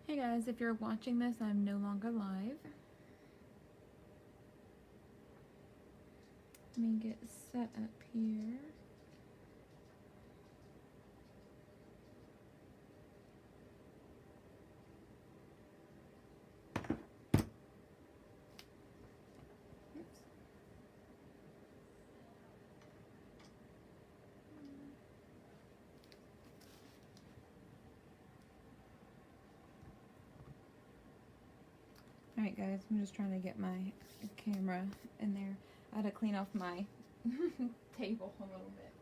Hey guys, if you're watching this, I'm no longer live. Let me get set up here. Oops. Alright guys, I'm just trying to get my camera in there. I had to clean off my table a little bit.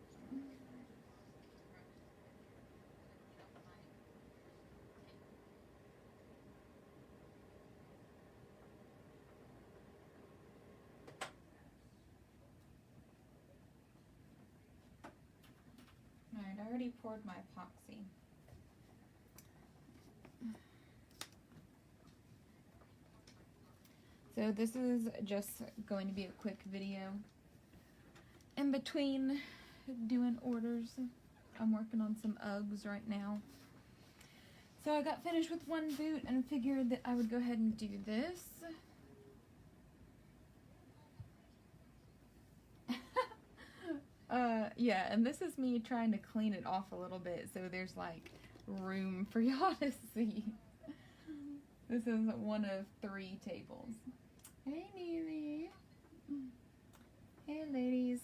Alright, I already poured my epoxy. So this is just going to be a quick video. In between doing orders, I'm working on some Uggs right now. So I got finished with one boot and figured that I would go ahead and do this. Yeah, and this is me trying to clean it off a little bit so there's like room for y'all to see. This is one of 3 tables. Hey, Neely. Hey, ladies.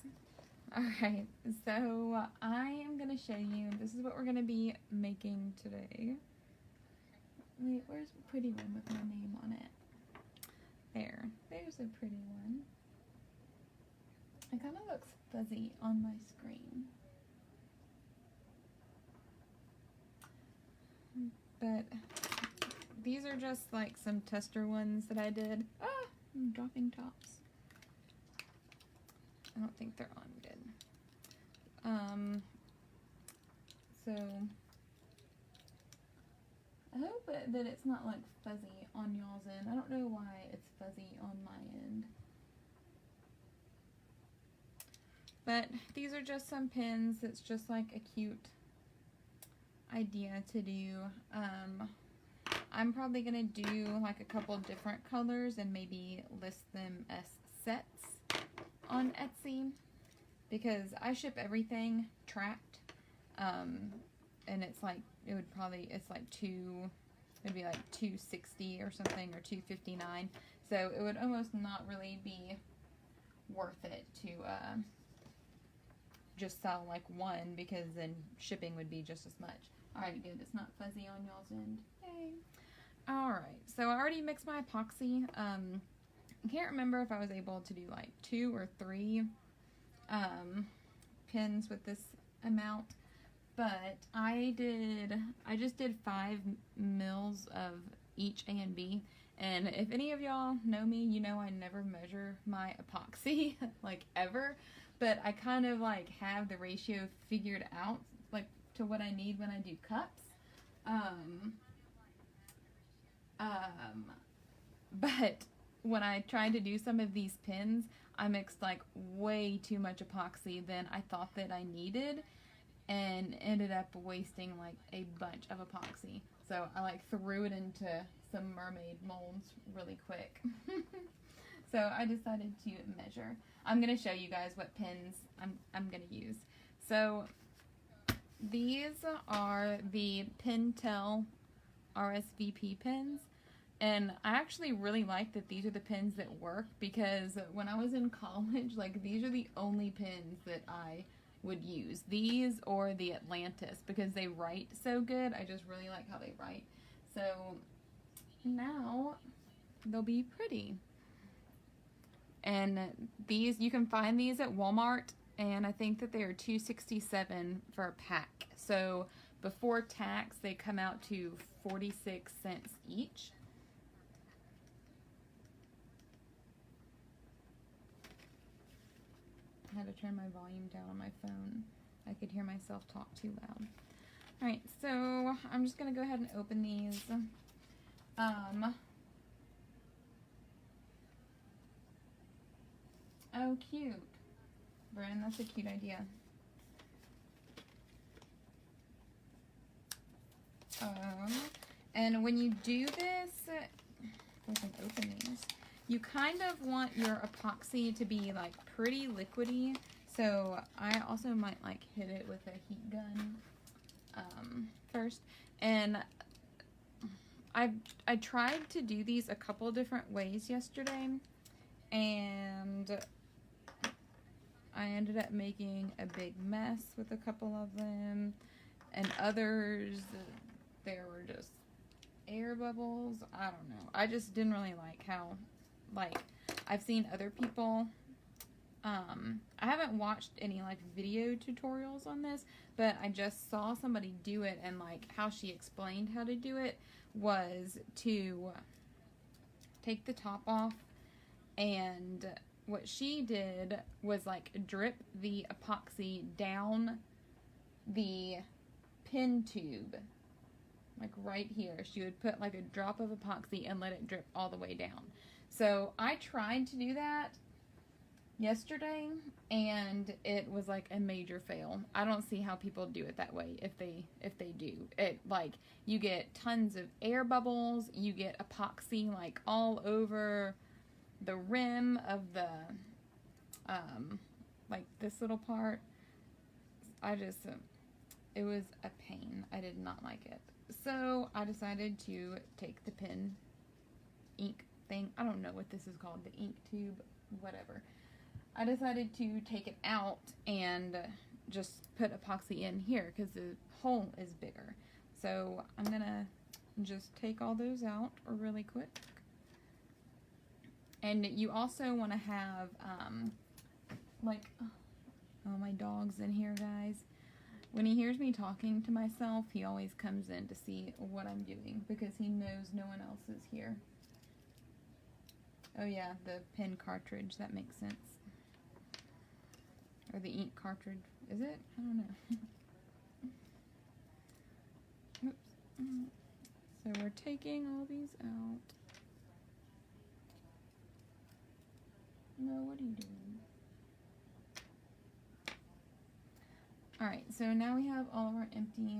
Alright, so I am going to show you, this is what we're going to be making today. Wait, where's the pretty one with my name on it? There's a pretty one. It kind of looks fuzzy on my screen. But these are just like some tester ones that I did. Ah, I'm dropping tops. I don't think they're on good. So I hope that it's not like fuzzy on y'all's end. I don't know why it's fuzzy on my end. But these are just some pins. It's just like a cute idea to do. I'm probably going to do like a couple different colors and maybe list them as sets on Etsy. Because I ship everything tracked. And it's like, it'd be like $260 or something, or $259. So it would almost not really be worth it to just sell like one, because then shipping would be just as much. Alright, good. It's not fuzzy on y'all's end. Yay. Alright, so I already mixed my epoxy. I can't remember if I was able to do like 2 or 3 pins with this amount, but I just did 5 mils of each A and B. And if any of y'all know me, you know I never measure my epoxy, like ever. But I kind of like have the ratio figured out, like to what I need when I do cups. But when I tried to do some of these pins, I mixed like way too much epoxy than I thought that I needed, and ended up wasting like a bunch of epoxy. So I like threw it into some mermaid molds really quick. So I decided to measure. I'm going to show you guys what pins I'm going to use. So these are the Pentel RSVP pins. And I actually really like that these are the pins that work, because when I was in college, like these are the only pins that I would use. These or the Atlantis, because they write so good. I just really like how they write. So now they'll be pretty. And these, you can find these at Walmart, and I think that they are $2.67 for a pack. So before tax, they come out to 46 cents each. I had to turn my volume down on my phone. I could hear myself talk too loud. Alright, so I'm just going to go ahead and open these. Oh, cute. Bren, that's a cute idea. And when you do this, I can open these. You kind of want your epoxy to be like pretty liquidy. So I also might like hit it with a heat gun first. And I tried to do these a couple different ways yesterday, and I ended up making a big mess with a couple of them, and others, there were just air bubbles. I don't know. I just didn't really like how, like, I've seen other people, I haven't watched any, like, video tutorials on this, but I just saw somebody do it, and, like, how she explained how to do it was to take the top off, and what she did was, like, drip the epoxy down the pin tube, like right here. She would put like a drop of epoxy and let it drip all the way down. So I tried to do that yesterday, and it was like a major fail. I don't see how people do it that way if they do it. Like, you get tons of air bubbles, you get epoxy like all over the rim of the like this little part. I just it was a pain. I did not like it. So I decided to take the pen ink thing. I don't know what this is called, the ink tube, whatever. I decided to take it out and just put epoxy in here because the hole is bigger. So I'm gonna just take all those out really quick. And you also want to have like, oh, my dog's in here, guys. When he hears me talking to myself, he always comes in to see what I'm doing because he knows no one else is here. Oh yeah, the pen cartridge, that makes sense. Or the ink cartridge, is it? I don't know. Oops. So we're taking all these out. No, what are you doing? Alright, so now we have all of our empty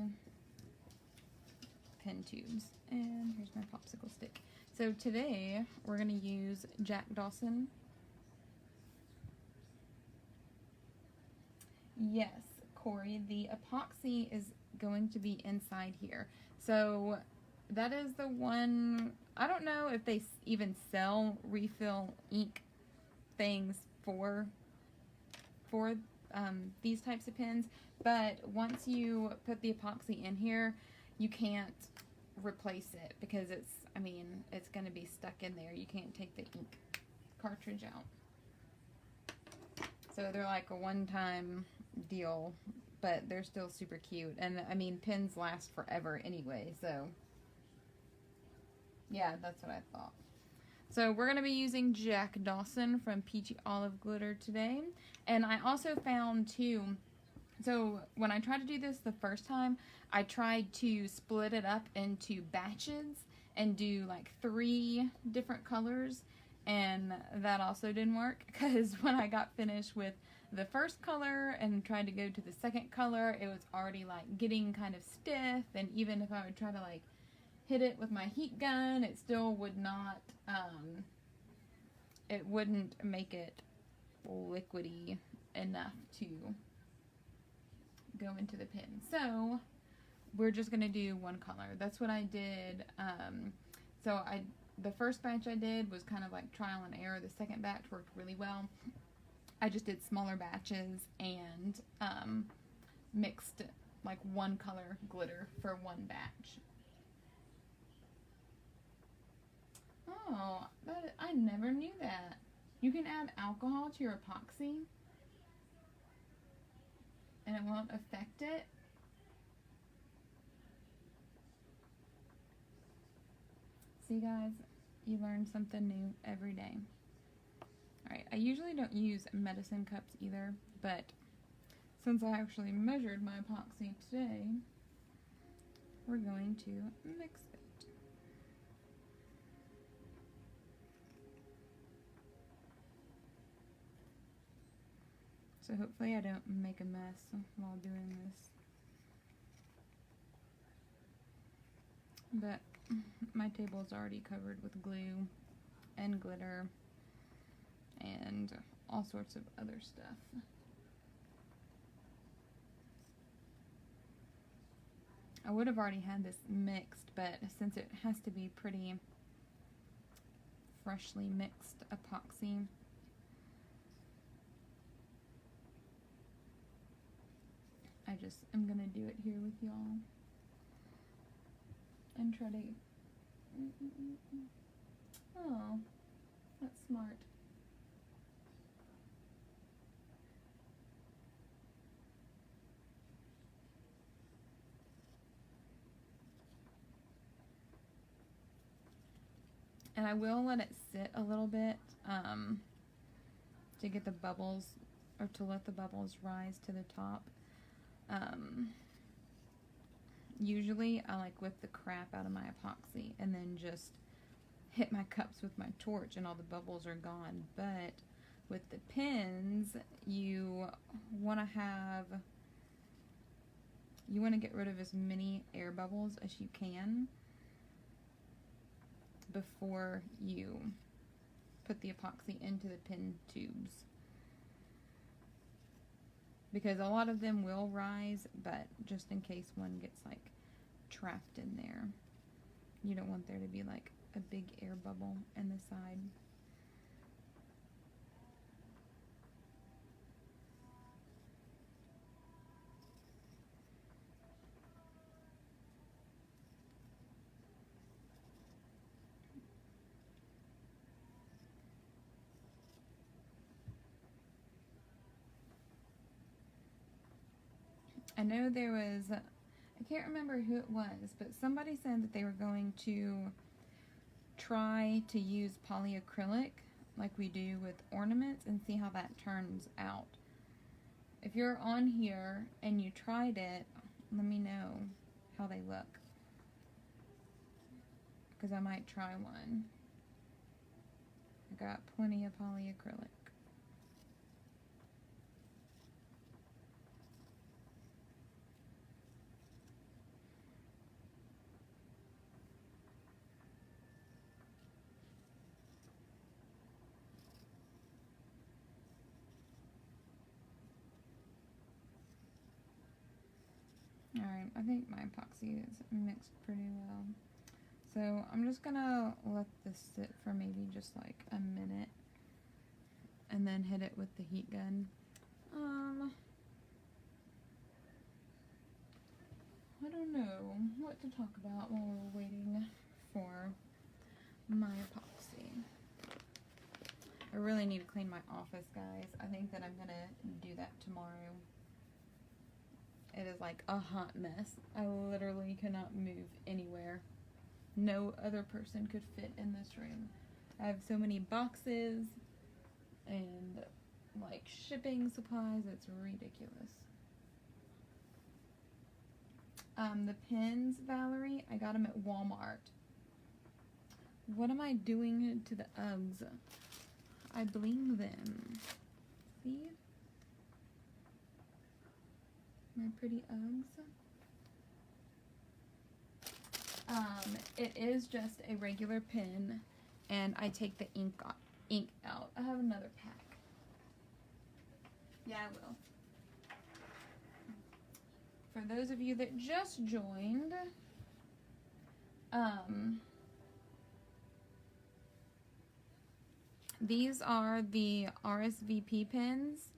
pen tubes. And here's my popsicle stick. So today, we're going to use Jack Dawson. Yes, Corey, the epoxy is going to be inside here. So that is the one, I don't know if they even sell refill ink things for these types of pens, but once you put the epoxy in here, you can't replace it because it's, I mean, it's going to be stuck in there. You can't take the ink cartridge out. So they're like a one-time deal, but they're still super cute. And I mean, pens last forever anyway, so yeah, that's what I thought. So we're going to be using Jack Dawson from Peachy Olive Glitter today. And I also found too, so when I tried to do this the first time, I tried to split it up into batches and do like 3 different colors. And that also didn't work because when I got finished with the first color and tried to go to the second color, it was already like getting kind of stiff. And even if I would try to like hit it with my heat gun, it still would not, it wouldn't make it liquidy enough to go into the pen. So we're just going to do one color. That's what I did. The first batch I did was kind of like trial and error. The second batch worked really well. I just did smaller batches and mixed like one color glitter for one batch. Oh, I never knew that. You can add alcohol to your epoxy and it won't affect it. See, guys, you learn something new every day. Alright, I usually don't use medicine cups either, but since I actually measured my epoxy today, we're going to mix it. So hopefully I don't make a mess while doing this. But my table is already covered with glue and glitter and all sorts of other stuff. I would have already had this mixed, but since it has to be pretty freshly mixed epoxy, I just am gonna do it here with y'all and try to. Oh, that's smart. And I will let it sit a little bit to get the bubbles, or to let the bubbles rise to the top. Usually I like whip the crap out of my epoxy and then just hit my cups with my torch and all the bubbles are gone. But with the pins, you want to get rid of as many air bubbles as you can before you put the epoxy into the pin tubes, because a lot of them will rise, but just in case one gets like trapped in there, you don't want there to be like a big air bubble in the side. I know there was, I can't remember who it was, but somebody said that they were going to try to use polyacrylic like we do with ornaments and see how that turns out. If you're on here and you tried it, let me know how they look, because I might try one. I got plenty of polyacrylic. Alright, I think my epoxy is mixed pretty well. So I'm just gonna let this sit for maybe just like a minute and then hit it with the heat gun. I don't know what to talk about while we're waiting for my epoxy. I really need to clean my office, guys. I think that I'm gonna do that tomorrow. It is like a hot mess. I literally cannot move anywhere. No other person could fit in this room. I have so many boxes and like shipping supplies, it's ridiculous. The pins, Valerie, I got them at Walmart. What am I doing to the Uggs? I bling them. See? My pretty Uggs. It is just a regular pin, and I take the ink out. I have another pack. Yeah, I will. For those of you that just joined, these are the RSVP pins,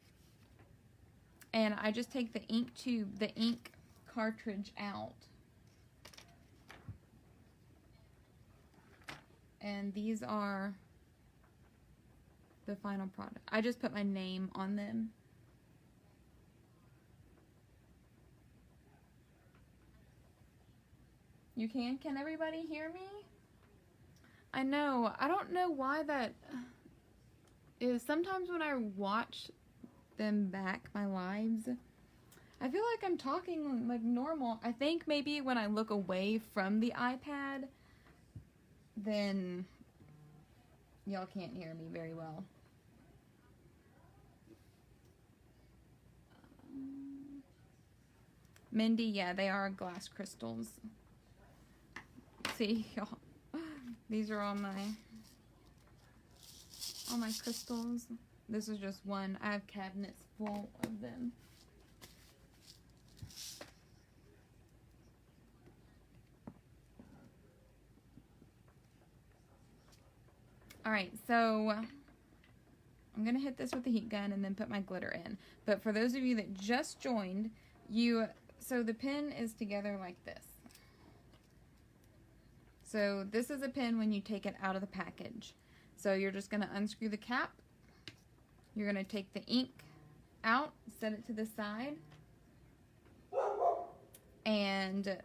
and I just take the ink tube, the ink cartridge out. And these are the final product. I just put my name on them. You can? Can everybody hear me? I know. I don't know why that is. Sometimes when I watch them back, my lives, I feel like I'm talking like normal. I think maybe when I look away from the iPad, then y'all can't hear me very well. Mindy, yeah, they are glass crystals. See, y'all. These are all my crystals. This is just one. I have cabinets full of them. Alright, so I'm going to hit this with the heat gun and then put my glitter in. But for those of you that just joined, so the pin is together like this. So this is a pin when you take it out of the package. So you're just going to unscrew the cap. You're going to take the ink out, set it to the side. And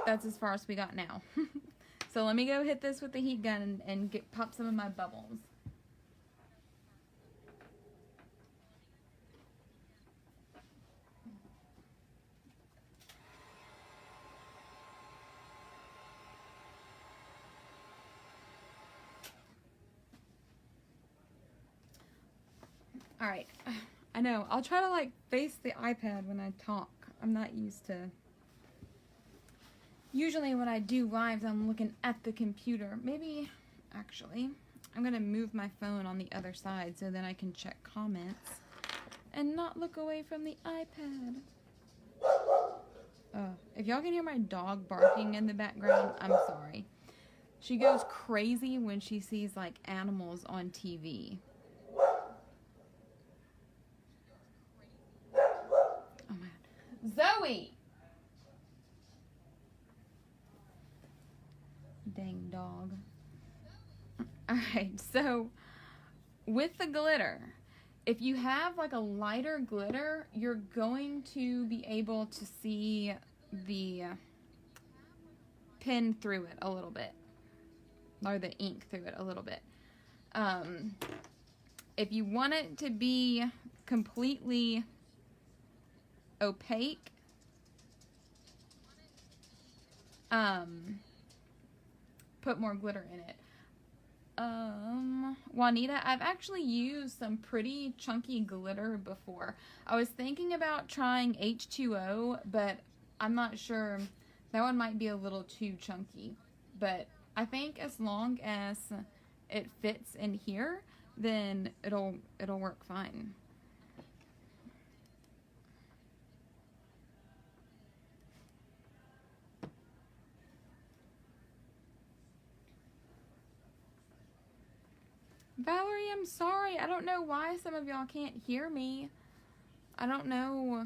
that's as far as we got now. So let me go hit this with the heat gun and pop some of my bubbles. Alright, I know, I'll try to like face the iPad when I talk. I'm not used to... Usually when I do lives, I'm looking at the computer. Maybe, actually, I'm going to move my phone on the other side so then I can check comments and not look away from the iPad. If y'all can hear my dog barking in the background, I'm sorry. She goes crazy when she sees like animals on TV. Oh my God. Zoe! Dang dog. Alright, so with the glitter, if you have like a lighter glitter, you're going to be able to see the pin through it a little bit, or the ink through it a little bit. If you want it to be completely opaque, put more glitter in it. Juanita, I've actually used some pretty chunky glitter before. I was thinking about trying H2O, but I'm not sure. That one might be a little too chunky. But I think as long as it fits in here, then it'll work fine. Valerie, I'm sorry. I don't know why some of y'all can't hear me. I don't know.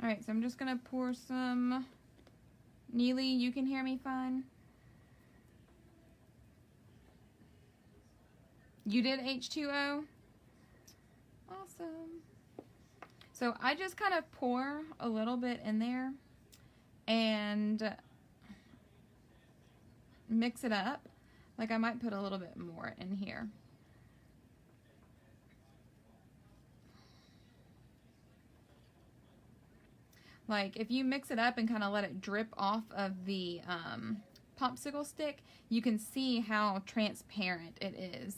Alright, so I'm just going to pour some. Neely, you can hear me fine? You did H2O? Awesome. So I just kind of pour a little bit in there and mix it up. Like I might put a little bit more in here. Like if you mix it up and kind of let it drip off of the popsicle stick, you can see how transparent it is.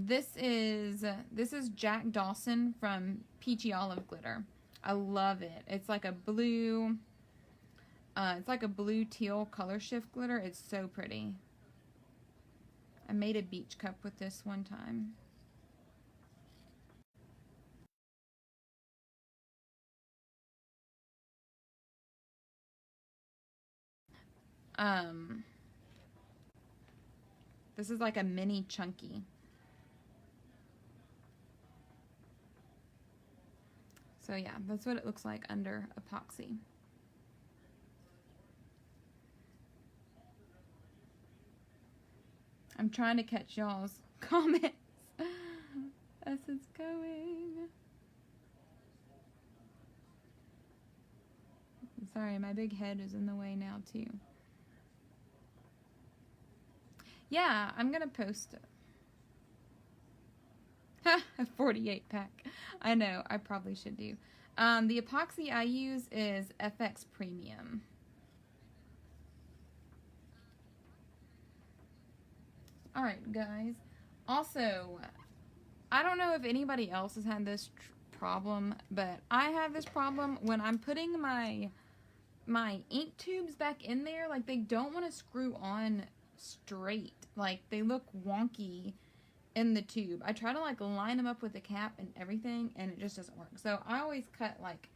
This is Jack Dawson from Peachy Olive Glitter. I love it. It's like a blue teal color shift glitter. It's so pretty. I made a beach cup with this one time. This is like a mini chunky. So yeah, that's what it looks like under epoxy. I'm trying to catch y'all's comments as it's going. Sorry, my big head is in the way now too. Yeah, I'm gonna post it. A 48 pack. I know, I probably should do. The epoxy I use is FX Premium. Alright, guys. Also, I don't know if anybody else has had this problem, but I have this problem when I'm putting my ink tubes back in there, like they don't want to screw on straight. Like they look wonky in the tube. I try to like line them up with the cap and everything, and it just doesn't work. So I always cut like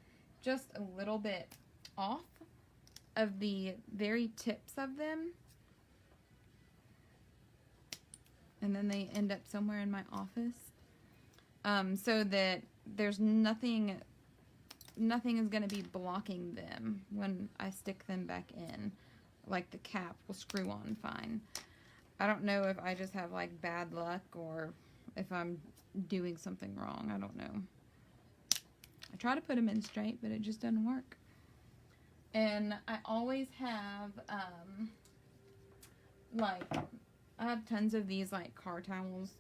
just a little bit off of the very tips of them, and then they end up somewhere in my office, so that there's nothing is going to be blocking them when I stick them back in. Like the cap will screw on fine. I don't know if I just have like bad luck or if I'm doing something wrong. I don't know. I try to put them in straight, but it just doesn't work. And I always have, like, I have tons of these, like, car towels.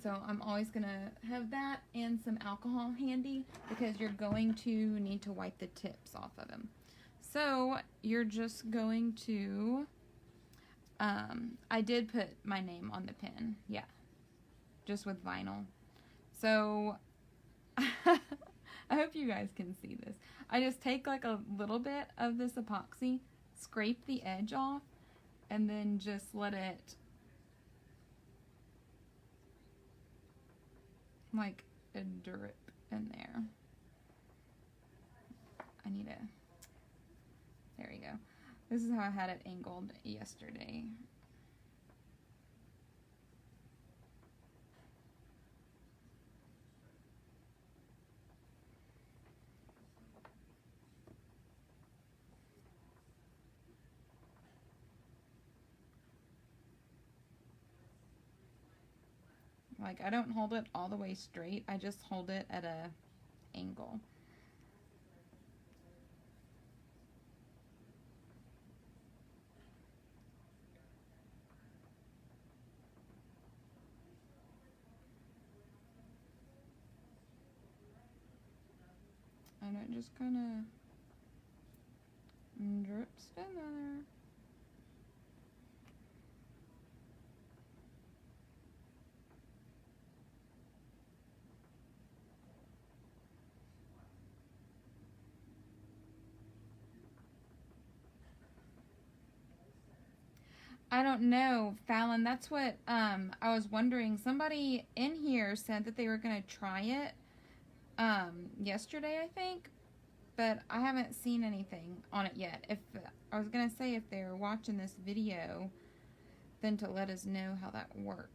So I'm always going to have that and some alcohol handy because you're going to need to wipe the tips off of them. So you're just going to, I did put my name on the pen. Yeah. Just with vinyl. So I hope you guys can see this. I just take like a little bit of this epoxy, scrape the edge off, and then just let it like a drip in there. I need a, there we go. This is how I had it angled yesterday. Like, I don't hold it all the way straight. I just hold it at a angle. And it just kind of drips in there. I don't know, Fallon. That's what I was wondering. Somebody in here said that they were going to try it yesterday, I think, but I haven't seen anything on it yet. If I was going to say if they're watching this video, then to let us know how that worked.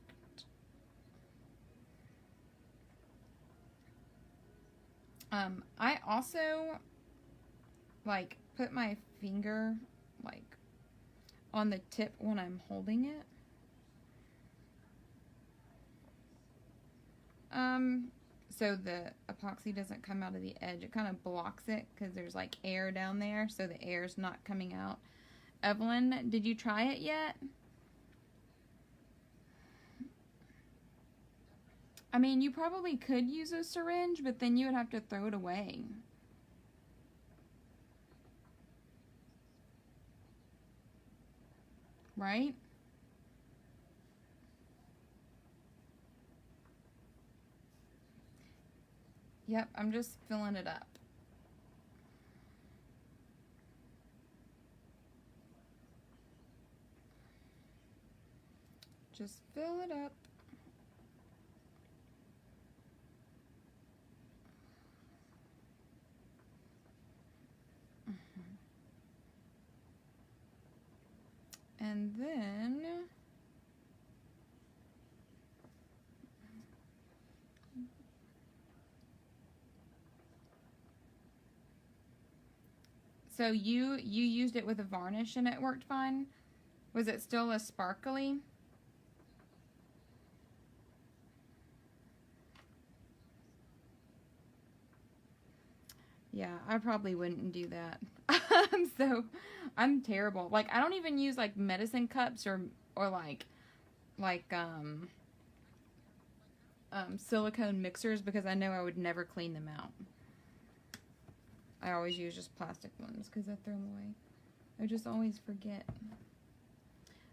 I also like put my finger like on the tip when I'm holding it. So the epoxy doesn't come out of the edge. It kind of blocks it because there's like air down there, so the air's not coming out. Evelyn, did you try it yet? I mean, you probably could use a syringe, but then you would have to throw it away. Right? Yep, I'm just filling it up. Just fill it up. And then so you used it with a varnish and it worked fine? Was it still a sparkly? Yeah, I probably wouldn't do that. So I'm terrible. Like I don't even use like medicine cups or like silicone mixers because I know I would never clean them out. I always use just plastic ones because I throw them away. I just always forget.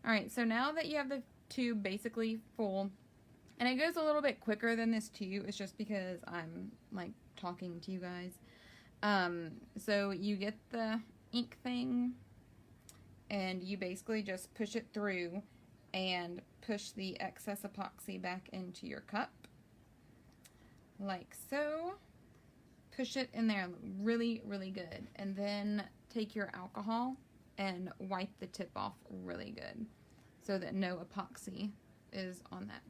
Alright, so now that you have the tube basically full, And it goes a little bit quicker than this too. It's just because I'm like talking to you guys. So you get the ink thing and you basically just push it through and push the excess epoxy back into your cup. Like so. Push it in there really, really good. And then take your alcohol and wipe the tip off really good so that no epoxy is on that.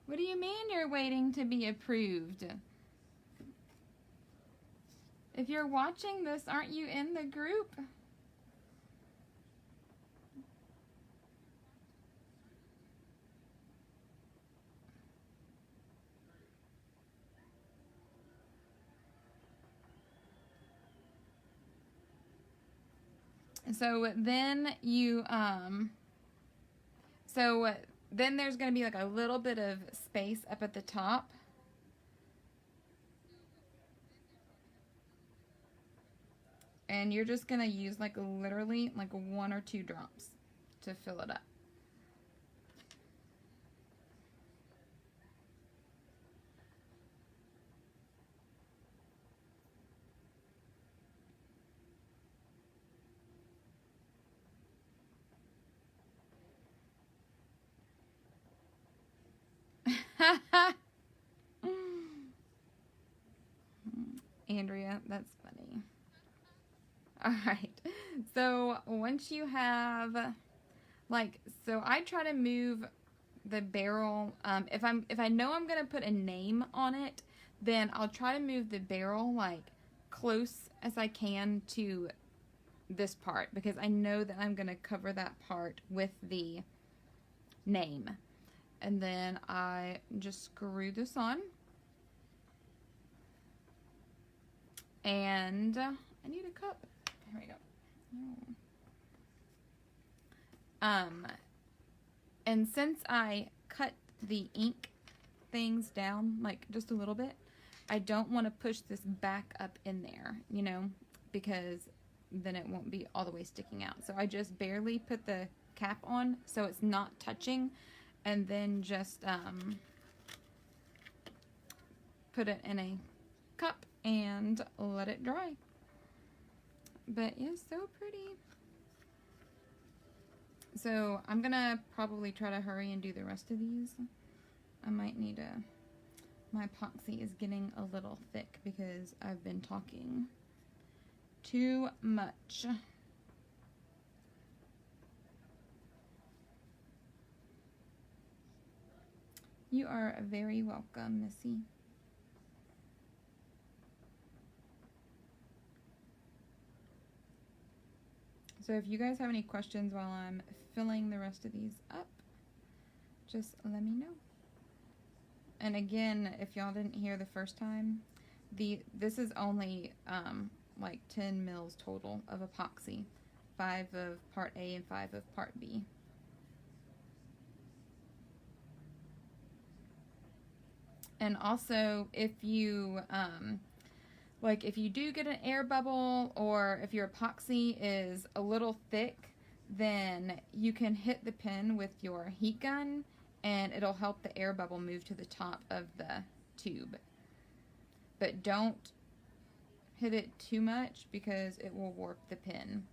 What do you mean you're waiting to be approved? If you're watching this, aren't you in the group? So then you, then there's going to be like a little bit of space up at the top. And you're just going to use like literally like 1 or 2 drops to fill it up. Andrea, that's funny. Alright, so once you have, like, so I try to move the barrel, if I know I'm going to put a name on it, then I'll try to move the barrel, like, close as I can to this part, because I know that I'm going to cover that part with the name. And then I just screw this on. And I need a cup. Here we go. And since I cut the ink things down, like just a little bit, I don't want to push this back up in there, you know, because then it won't be all the way sticking out. So I just barely put the cap on so it's not touching, and then just put it in a cup and let it dry. But it's so pretty. So I'm gonna probably try to hurry and do the rest of these. I might need my epoxy is getting a little thick because I've been talking too much. You are very welcome, Missy. So if you guys have any questions while I'm filling the rest of these up, just let me know. And again, if y'all didn't hear the first time, this is only like 10 mils total of epoxy, 5 of part A and 5 of part B. And also, if you like if you do get an air bubble, or if your epoxy is a little thick, then you can hit the pen with your heat gun and it'll help the air bubble move to the top of the tube. But don't hit it too much because it will warp the pen.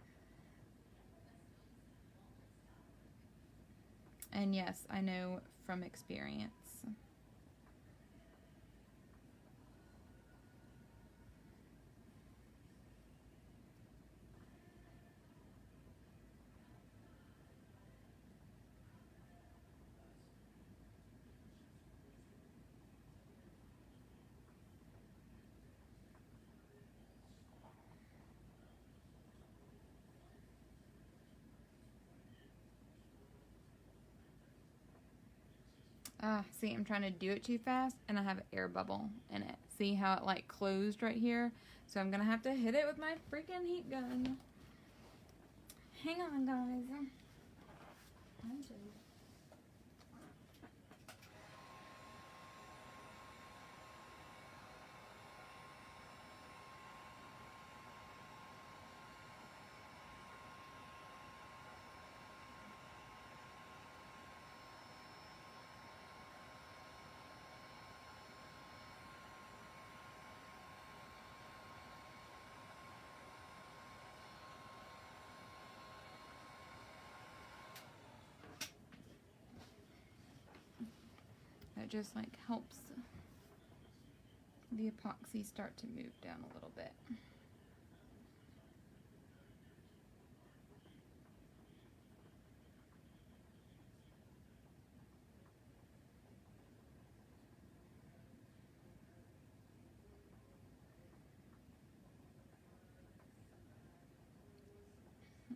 And yes, I know from experience. See, I'm trying to do it too fast, and I have an air bubble in it. See how it, like, closed right here? So I'm gonna have to hit it with my freaking heat gun. Hang on, guys. just like helps the epoxy start to move down a little bit.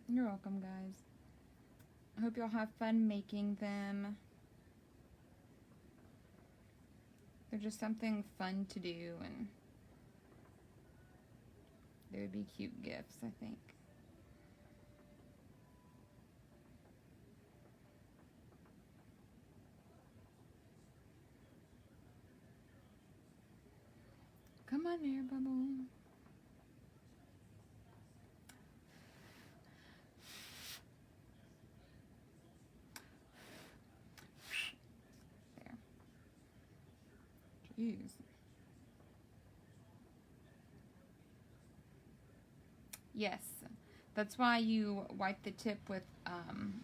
You're welcome, guys. I hope y'all have fun making them. They're just something fun to do, and they would be cute gifts, I think. Come on, air bubble. There. Jeez. Yes, that's why you wipe the tip with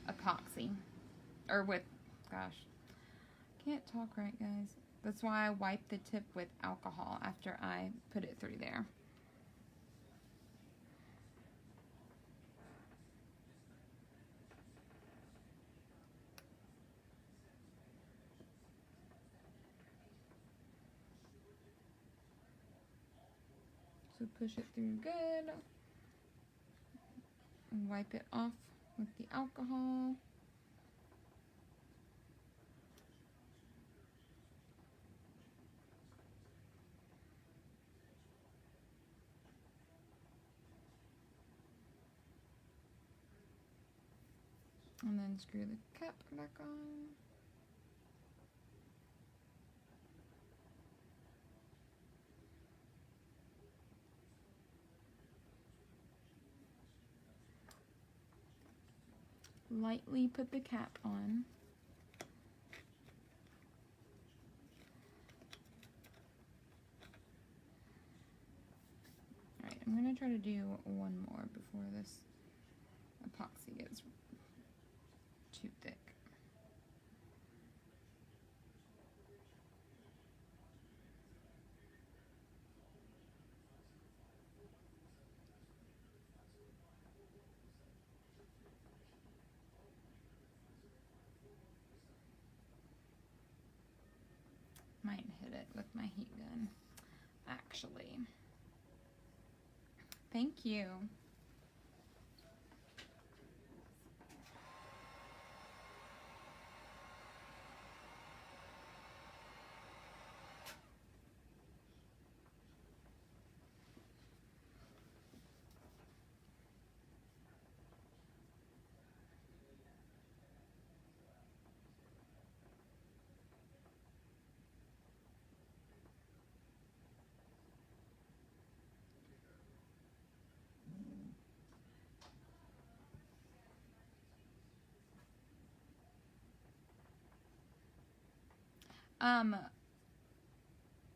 epoxy, or with, gosh, can't talk right, guys. That's why I wipe the tip with alcohol after I put it through there. So push it through good. And wipe it off with the alcohol. And then screw the cap back on. Lightly put the cap on. Alright, I'm going to try to do one more before this epoxy gets too thick. Might hit it with my heat gun, actually. Thank you.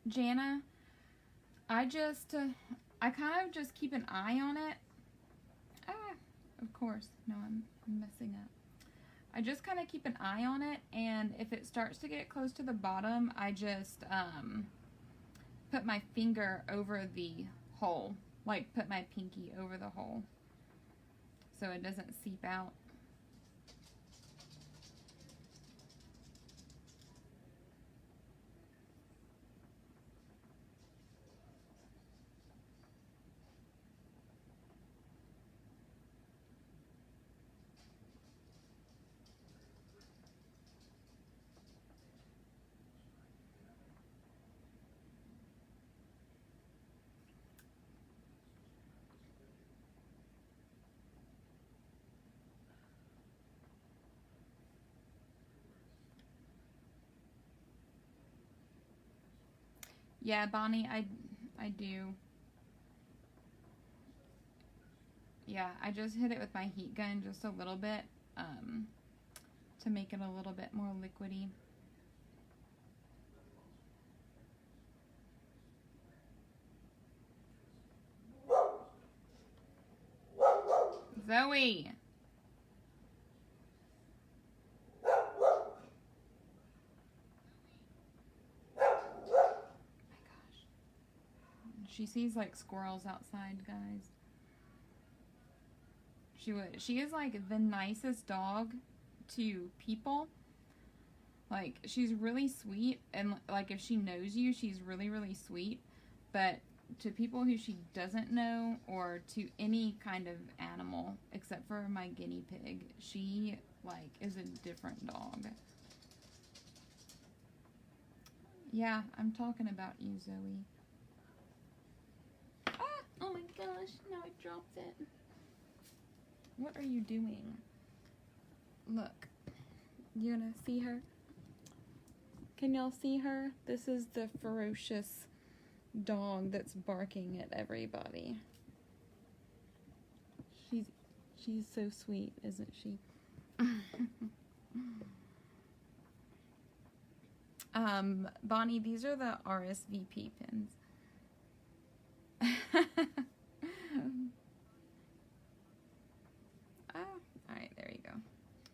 Jana, I kind of just keep an eye on it. Ah, of course. No, I'm messing up. I just kind of keep an eye on it, and if it starts to get close to the bottom, I just put my finger over the hole, like put my pinky over the hole so it doesn't seep out. Yeah, Bonnie, I do. Yeah, I just hit it with my heat gun just a little bit to make it a little bit more liquidy. Zoe! She sees like squirrels outside, guys. She is like the nicest dog to people. Like, she's really sweet, and like if she knows you, she's really, really sweet. But to people who she doesn't know, or to any kind of animal except for my guinea pig, she like is a different dog. Yeah, I'm talking about you, Zoe. Ah! Oh my gosh, now I dropped it. What are you doing? Look. You gonna see her? Can y'all see her? This is the ferocious dog that's barking at everybody. She's so sweet, isn't she? Bonnie, these are the RSVP pins. Oh, alright, there you go.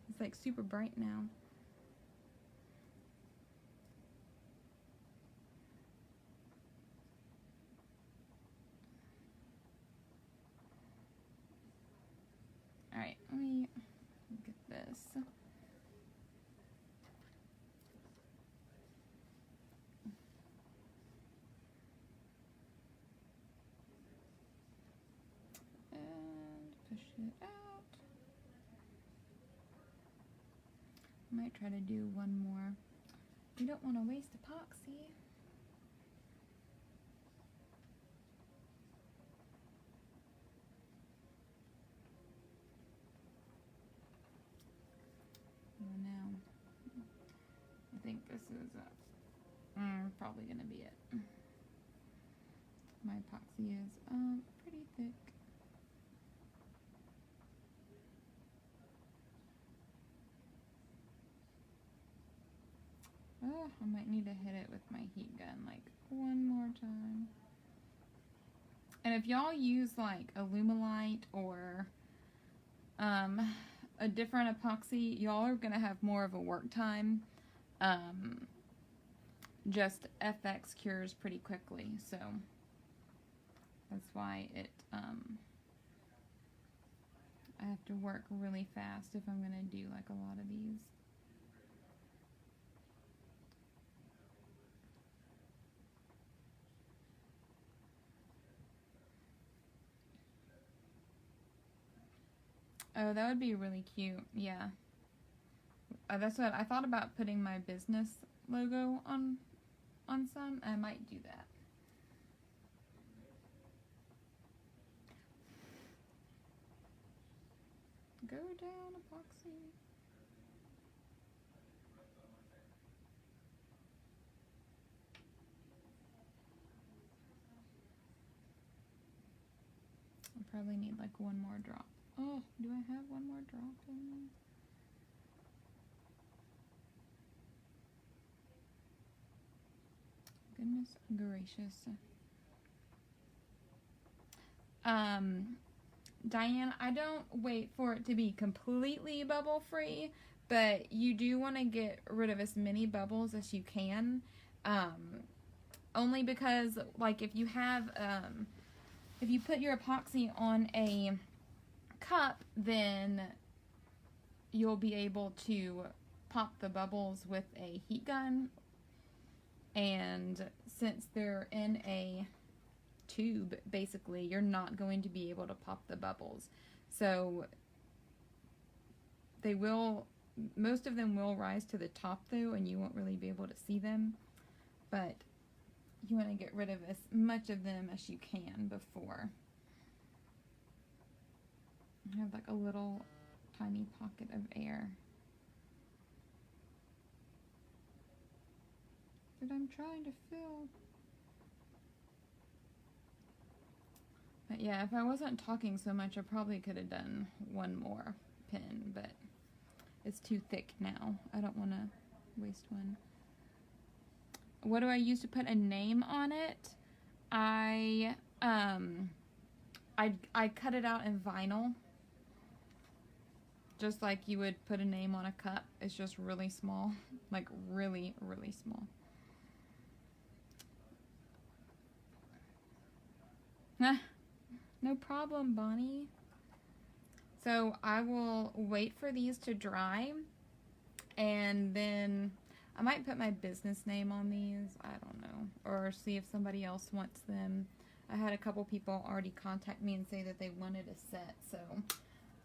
It's like super bright now. Alright, let me get this. And push it out. Might try to do one more. We don't want to waste epoxy. Oh no. I think this is probably gonna be it. My epoxy is pretty thick. Oh, I might need to hit it with my heat gun like one more time. And if y'all use like Alumilite or a different epoxy, y'all are gonna have more of a work time. Just FX cures pretty quickly, so that's why it I have to work really fast if I'm gonna do like a lot of these. Oh, that would be really cute. Yeah. That's what I thought about, putting my business logo on some. I might do that. Go down, epoxy. I probably need like one more drop. Oh, do I have one more drop in there? Goodness gracious. Diane, I don't wait for it to be completely bubble free, but you do want to get rid of as many bubbles as you can. Only because, like, if you have, if you put your epoxy on a cup, then you'll be able to pop the bubbles with a heat gun. And since they're in a tube, basically, you're not going to be able to pop the bubbles. So they will, most of them will rise to the top though, and you won't really be able to see them. But you want to get rid of as much of them as you can before. I have like a little tiny pocket of air that I'm trying to fill. But yeah, if I wasn't talking so much, I probably could have done one more pin, but it's too thick now. I don't want to waste one. What do I use to put a name on it? I cut it out in vinyl, just like you would put a name on a cup. It's just really small, like really, really small. No problem, Bonnie. So I will wait for these to dry, and then I might put my business name on these. I don't know. Or see if somebody else wants them. I had a couple people already contact me and say that they wanted a set, so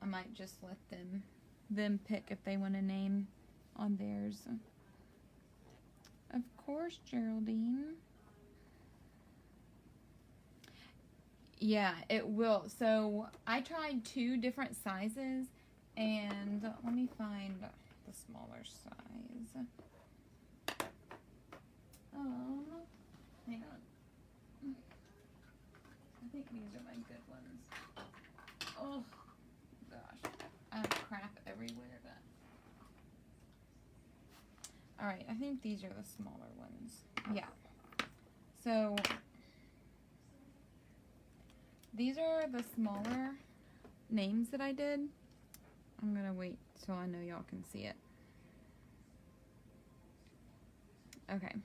I might just let them pick if they want a name on theirs. Of course, Geraldine. Yeah, it will. So I tried 2 different sizes, and let me find the smaller size. Hang on. I think these are my good ones. Oh gosh, I have crap everywhere. But all right, I think these are the smaller ones. Yeah. So these are the smaller names that I did. I'm gonna wait till I know y'all can see it. Okay.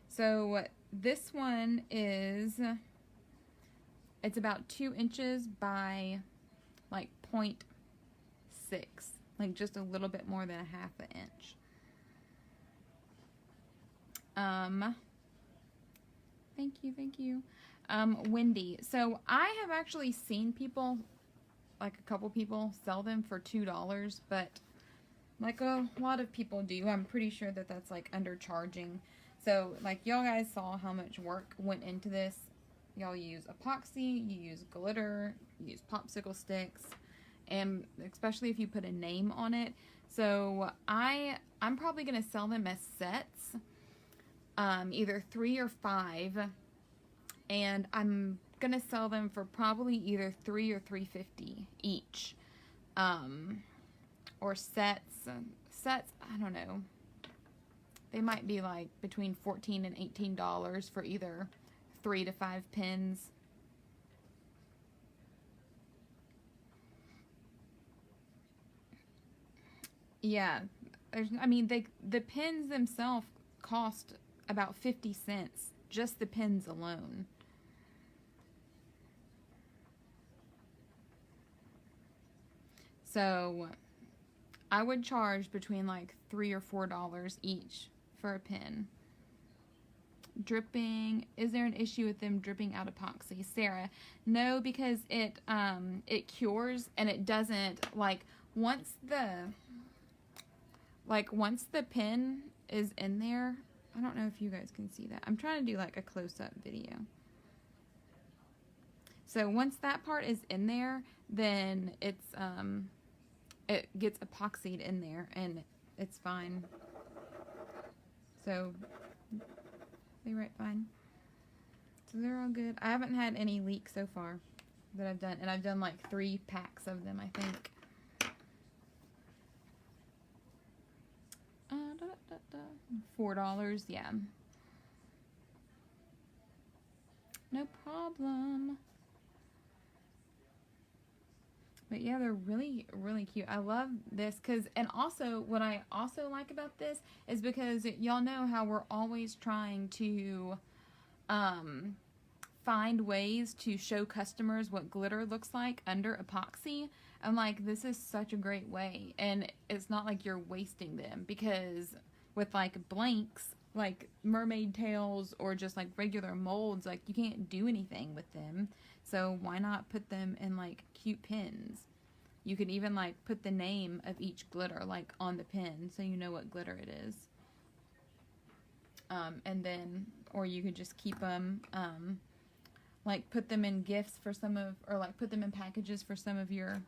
So this one is, it's about 2 inches by like 0.6, like just a little bit more than a half an inch. Thank you. Wendy. So I have actually seen people, like a couple people, sell them for $2, but like a lot of people do, I'm pretty sure that that's like undercharging. So like y'all guys saw how much work went into this. Y'all use epoxy, you use glitter, you use popsicle sticks, and especially if you put a name on it. So I'm probably gonna sell them as sets, either 3 or 5, and I'm gonna sell them for probably either $3 or $3.50 each. Or sets, I don't know. They might be like between $14 and $18 for either 3 to 5 pins. Yeah, I mean, the pins themselves cost about 50 cents, just the pins alone. So I would charge between like $3 or $4 each for a pin. Dripping, is there an issue with them dripping out epoxy? Sarah, no, because it cures, and it doesn't, like once the pin is in there. I don't know if you guys can see that. I'm trying to do like a close-up video. So once that part is in there, then it's it gets epoxied in there, and it's fine. So they write fine. So they're all good. I haven't had any leaks so far that I've done, and I've done like 3 packs of them, I think. $4, yeah. No problem. But yeah, they're really, really cute. I love this because, and also what I also like about this is because y'all know how we're always trying to find ways to show customers what glitter looks like under epoxy. I'm like, this is such a great way, and it's not like you're wasting them, because with like blanks, like mermaid tails or just like regular molds, like you can't do anything with them. So why not put them in like cute pins? You could even like put the name of each glitter like on the pin, so you know what glitter it is. And then, or you could just keep them, like put them in gifts for some of, or like put them in packages for some of your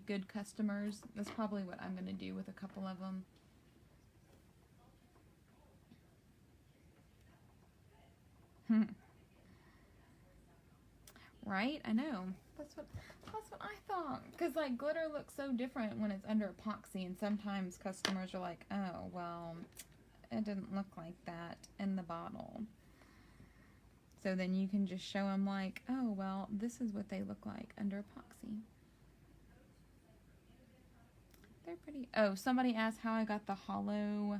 good customers. That's probably what I'm going to do with a couple of them. Right? I know. That's what I thought. Because like glitter looks so different when it's under epoxy, and sometimes customers are like, oh, well, it didn't look like that in the bottle. So then you can just show them like, oh, well, this is what they look like under epoxy. They're pretty. Oh, somebody asked how I got the hollow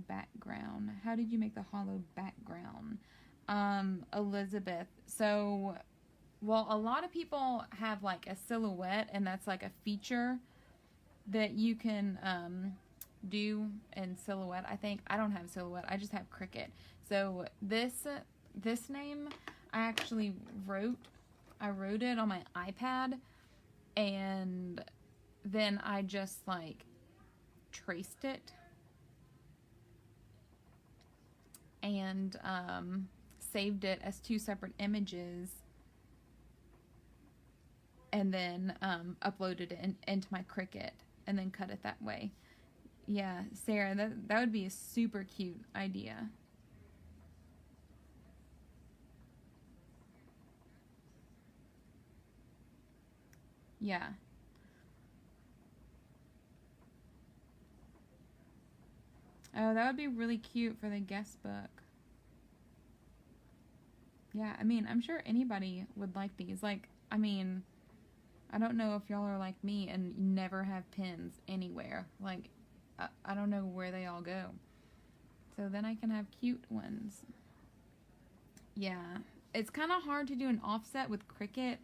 background. How did you make the hollow background? Elizabeth. So, well, a lot of people have like a silhouette, and that's like a feature that you can do in Silhouette. I think I don't have Silhouette. I just have Cricut. So this name I actually wrote. I wrote it on my iPad, and then I just like traced it and saved it as 2 separate images, and then uploaded it into my Cricut and then cut it that way. Yeah, Sarah, that would be a super cute idea. Yeah. Oh, that would be really cute for the guest book. Yeah, I mean, I'm sure anybody would like these. Like, I mean, I don't know if y'all are like me and never have pins anywhere. Like, I don't know where they all go. So then I can have cute ones. Yeah. It's kind of hard to do an offset with Cricut.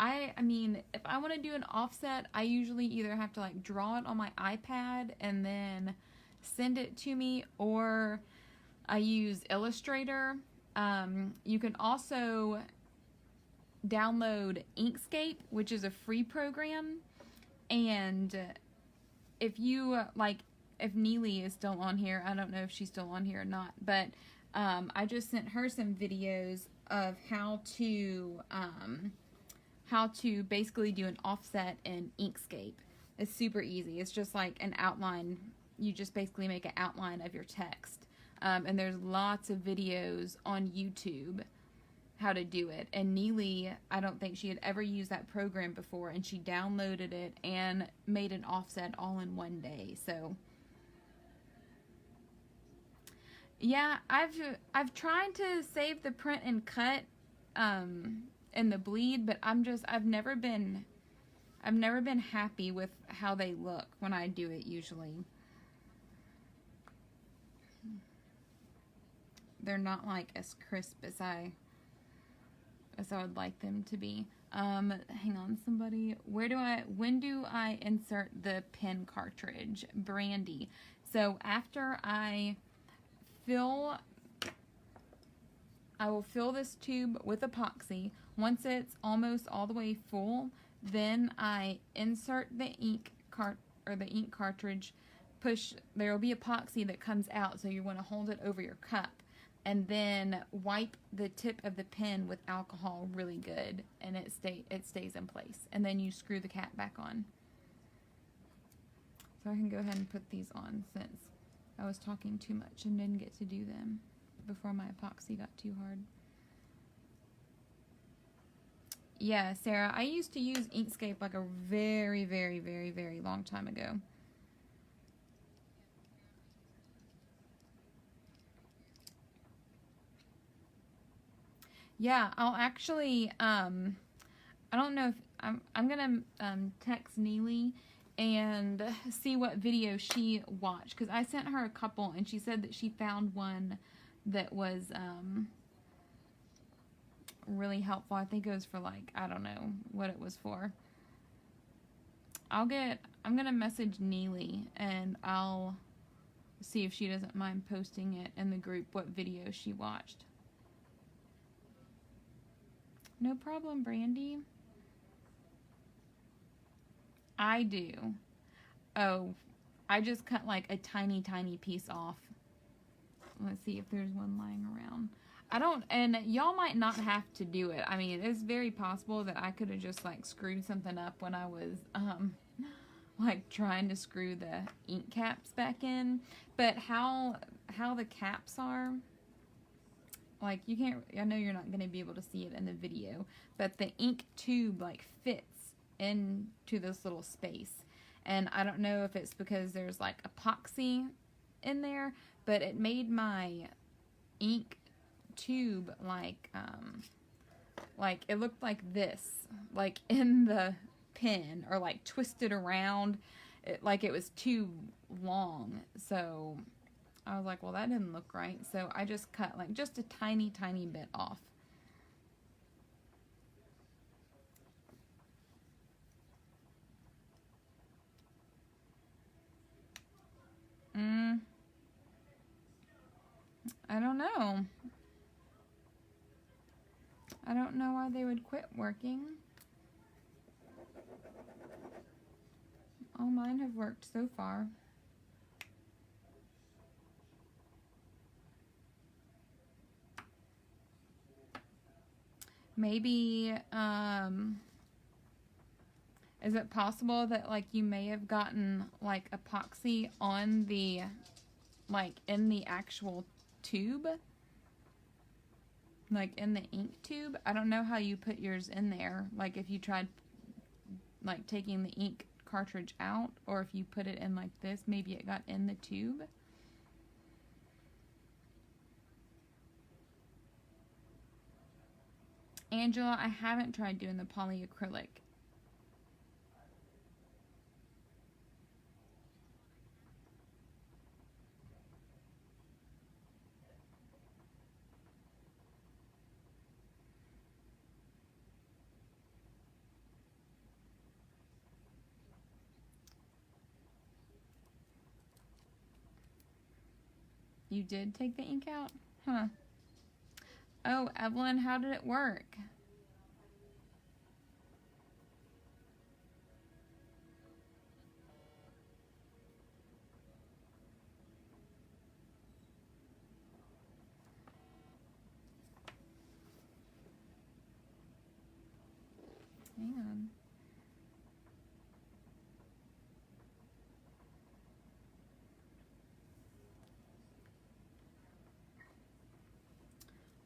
I mean, if I want to do an offset, I usually either have to like draw it on my iPad and then send it to me, or I use Illustrator. You can also download Inkscape, which is a free program. And if you like, if Neely is still on here, I don't know if she's still on here or not, but I just sent her some videos of how to basically do an offset in Inkscape. It's super easy. It's just like an outline. You just basically make an outline of your text. And there's lots of videos on YouTube how to do it. And Neely, I don't think she had ever used that program before, and she downloaded it and made an offset all in one day. So yeah, I've tried to save the print and cut and the bleed, but I've never been happy with how they look when I do it usually. They're not like as crisp as I would like them to be. Hang on, somebody. When do I insert the pen cartridge? Brandy. So after I will fill this tube with epoxy. Once it's almost all the way full, then I insert the ink cartridge. There will be epoxy that comes out, so you want to hold it over your cup, and then wipe the tip of the pen with alcohol really good, and it stays in place. And then you screw the cap back on. So I can go ahead and put these on since I was talking too much and didn't get to do them before my epoxy got too hard. Yeah, Sarah, I used to use Inkscape like a very, very, very, very long time ago. Yeah, I'll actually, I don't know if, I'm gonna text Neely and see what video she watched, because I sent her a couple, and she said that she found one that was really helpful. I think it was for like, I don't know what it was for. I'm gonna message Neely, and I'll see if she doesn't mind posting it in the group what video she watched. No problem, Brandy. I do. Oh, I just cut like a tiny, tiny piece off. Let's see if there's one lying around. And y'all might not have to do it. I mean, it's very possible that I could have just like screwed something up when I was like trying to screw the ink caps back in. But how the caps are, like, you can't, I know you're not going to be able to see it in the video, but the ink tube like fits into this little space. And I don't know if it's because there's like epoxy in there, but it made my ink tube like it looked like this, like in the pen, or like twisted around, like it was too long. So I was like, well, that didn't look right. So I just cut like just a tiny, tiny bit off. I don't know. I don't know why they would quit working. All mine have worked so far. Maybe, is it possible that, like, you may have gotten, like, epoxy on the, like, in the actual tube? Like, in the ink tube? I don't know how you put yours in there. Like, if you tried, like, taking the ink cartridge out, or if you put it in like this, maybe it got in the tube. Angela, I haven't tried doing the polyacrylic. You did take the ink out? Huh. Oh, Evelyn, how did it work? Hang on.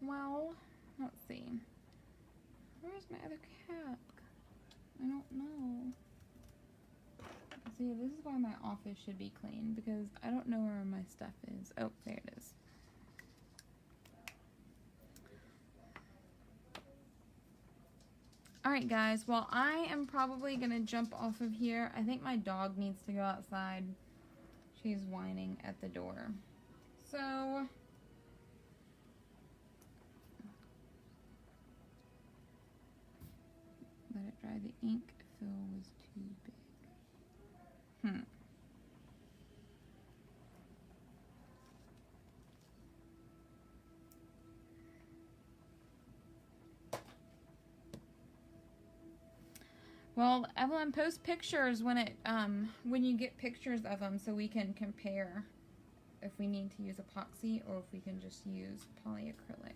Well, let's see. Where's my other cap? I don't know. See, this is why my office should be clean, because I don't know where my stuff is. Oh, there it is. Alright guys, well I am probably going to jump off of here. I think my dog needs to go outside. She's whining at the door. So, let it dry. The ink fill was too big. Well, Evelyn, post pictures when you get pictures of them, so we can compare if we need to use epoxy or if we can just use polyacrylic.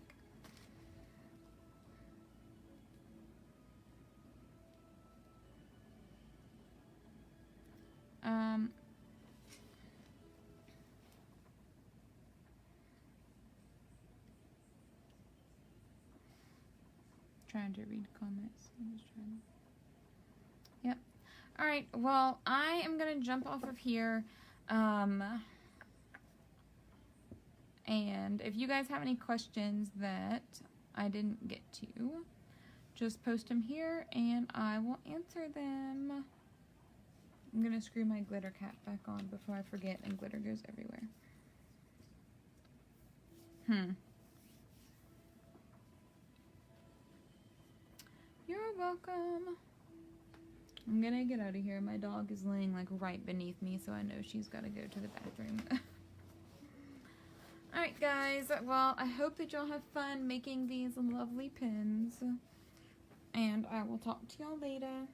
Trying to read comments. I'm just trying. Yep. Alright, well, I am going to jump off of here. And if you guys have any questions that I didn't get to, just post them here and I will answer them. I'm going to screw my glitter cap back on before I forget and glitter goes everywhere. You're welcome. I'm gonna get out of here. My dog is laying like right beneath me, so I know she's got to go to the bathroom. Alright guys, well I hope that y'all have fun making these lovely pins, and I will talk to y'all later.